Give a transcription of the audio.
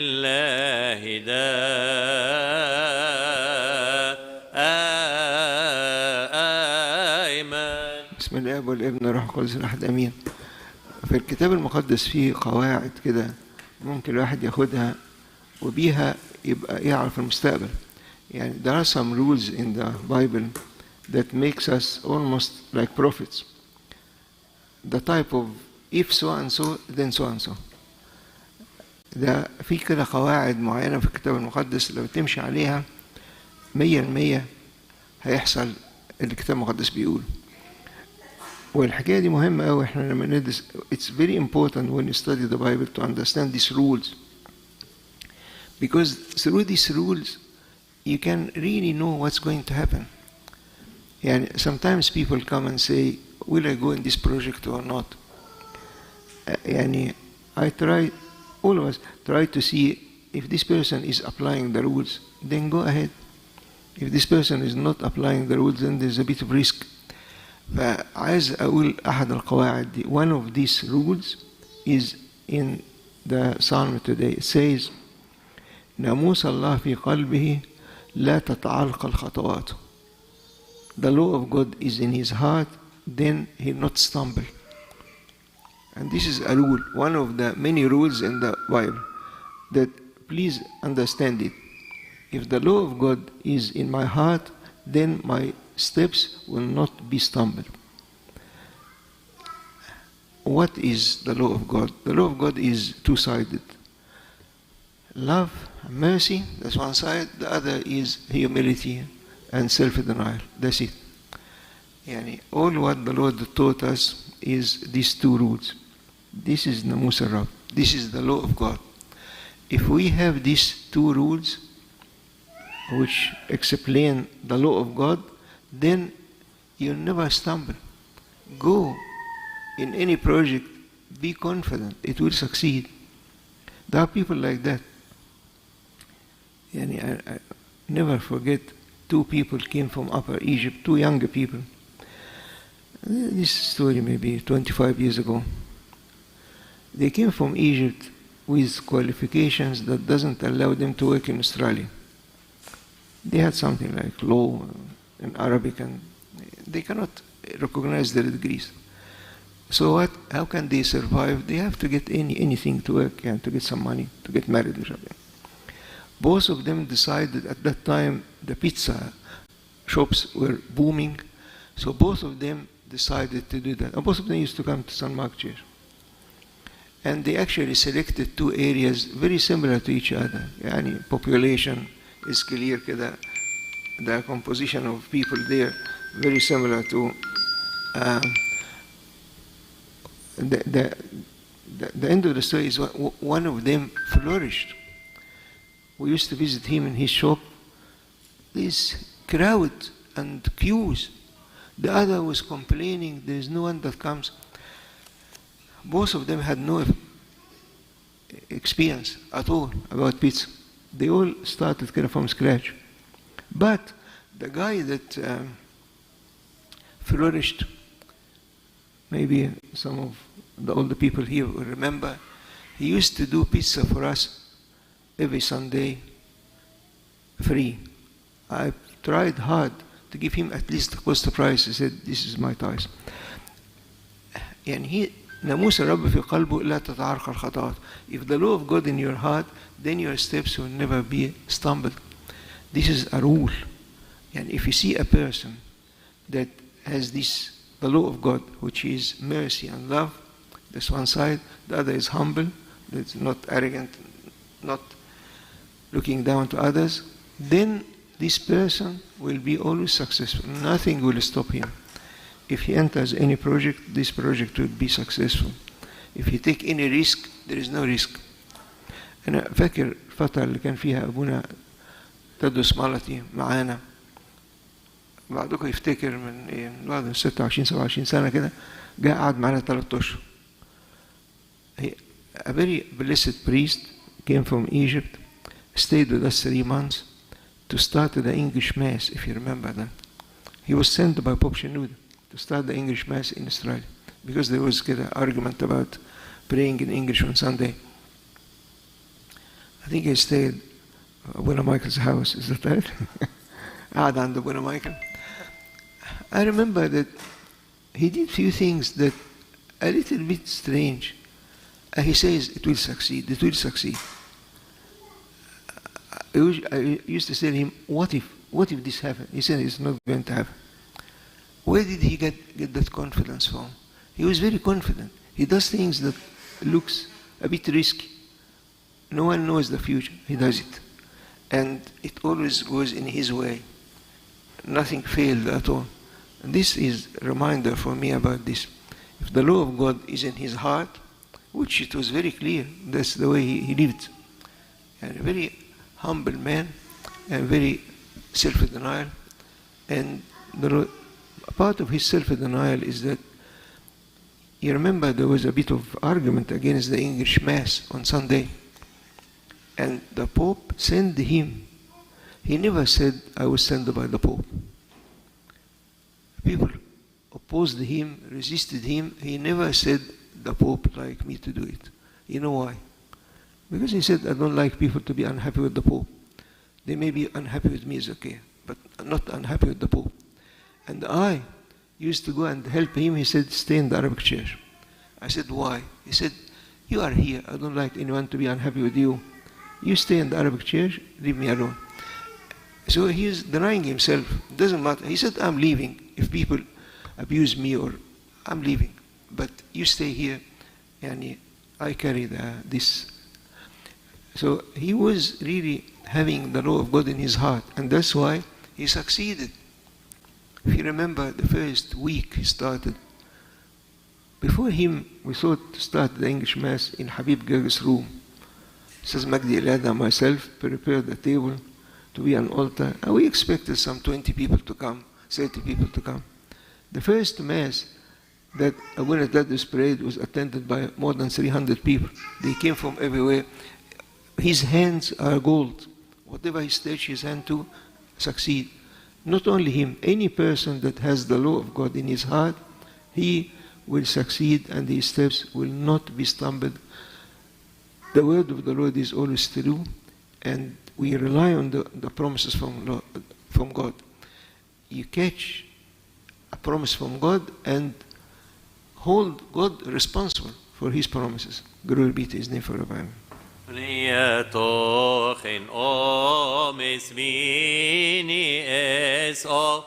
الله دائما. بسم الله والابن والروح القدس الأحد آمين. في الكتاب المقدس فيه قواعد كده ممكن الواحد ياخدها وبيها يبقى يعرف المستقبل. يعني there are some rules in the Bible that makes us almost like prophets. The type of if so and so then so and so. ده في كده قواعد معينة في الكتاب المقدس لو تمشي عليها 100% هيحصل اللي الكتاب المقدس بيقوله. والحكاية دي مهمة أوي إحنا لما ندرس. It's very important when you study the Bible to understand these rules, because through these rules you can really know what's going to happen. يعني sometimes people come and say, will I go in this project or not? يعني all of us try to see if this person is applying the rules, then go ahead. If this person is not applying the rules, then there's a bit of risk. فعايز أقول أحد القواعد دي. One of these rules is in the psalm today. It says, ناموس الله في قلبه لا تتعرقل خطواته. The law of God is in his heart, then he'll not stumble. And this is a rule, one of the many rules in the Bible, that please understand it. If the law of God is in my heart, then my steps will not be stumbled. What is the law of God? The law of God is two-sided. Love, mercy, that's one side. The other is humility and self-denial. That's it. Yani all what the Lord taught us is these two rules. This is ناموس الرب. This is the law of God. If we have these two rules which explain the law of God, then you'll never stumble. Go in any project, be confident, it will succeed. There are people like that. Yani I never forget, two people came from Upper Egypt, two younger people. This story maybe 25 years ago. They came from Egypt with qualifications that doesn't allow them to work in Australia. They had something like law in Arabic, and they cannot recognize their degrees. So how can they survive? They have to get anything to work and to get some money, to get married or something. Both of them decided at that time the pizza shops were booming, so both of them decided to do that. And both of them used to come to San Mark Church. And they actually selected two areas very similar to each other. Yani population is clear كده. The composition of people there very similar to the end of the story is one of them flourished. We used to visit him in his shop. This crowd and queues. The other was complaining, there is no one that comes. Both of them had no experience at all about pizza. They all started kind of from scratch. But the guy that flourished, maybe some of the older people here will remember, he used to do pizza for us every Sunday free. I tried hard to give him at least the cost price. He said, this is my choice. يعني ناموس الرب في قلبه لا تتعرقل خطوات. If the law of God in your heart, then your steps will never be stumbled. This is a rule. And if you see a person that has this, the law of God, which is mercy and love, that's one side. The other is humble, that's not arrogant, not looking down to others, then this person will be always successful. Nothing will stop him. If he enters any project, this project will be successful. If he take any risk, there is no risk. أنا فاكر الفترة اللي كان فيها أبونا تدرس مالتي معانا. بعدكم يفتكر من بعد 26 27 سنة كده جاء قعد معانا 3 أشهر. A very blessed priest came from Egypt, stayed with us 3 months to start the English Mass, if you remember that. He was sent by Pope Shenouda to start the English Mass in Australia, because there was an argument about praying in English on Sunday. think I stayed at Abuna Michael's house, is that right? قعد عند Abuna Michael. I remember that he did few things that a little bit strange. He says, it will succeed, it will succeed. I used to say to him, what if this happened? He said, it's not going to happen. Where did he get that confidence from? He was very confident. He does things that looks a bit risky. No one knows the future. He does it. And it always goes in his way. Nothing failed at all. And this is a reminder for me about this. If the law of God is in his heart, which it was very clear, that's the way he lived. And a very humble man, and very self-denial. And part of his self-denial is that, you remember there was a bit of argument against the English Mass on Sunday. And the Pope sent him. He never said, I was sent by the Pope. People opposed him, resisted him. He never said, the Pope like me to do it. You know why? Because he said, I don't like people to be unhappy with the Pope. They may be unhappy with me, it's okay, but not unhappy with the Pope. And I used to go and help him. He said, stay in the Arabic church. I said, why? He said, you are here. I don't like anyone to be unhappy with you. You stay in the Arabic church, leave me alone. So he is denying himself. It doesn't matter. He said, I'm leaving. If people abuse me, or I'm leaving. But you stay here, and I carry this. So he was really having the law of God in his heart, and that's why he succeeded. If you remember the first week he started, before him we thought to start the English Mass in Habib Gerges' room. Says Mejdى and myself prepared the table to be an altar, and we expected some 20 people to come, 30 people to come. The first Mass that Abuna Tadros prayed was attended by more than 300 people. They came from everywhere. His hands are gold. Whatever he stretches his hand to, succeed. Not only him, any person that has the law of God in his heart, he will succeed, and his steps will not be stumbled. The word of the Lord is always true, and we rely on the promises from God. You catch a promise from God and hold God responsible for his promises. Glory be to his name forever. Lietochen o misvini es o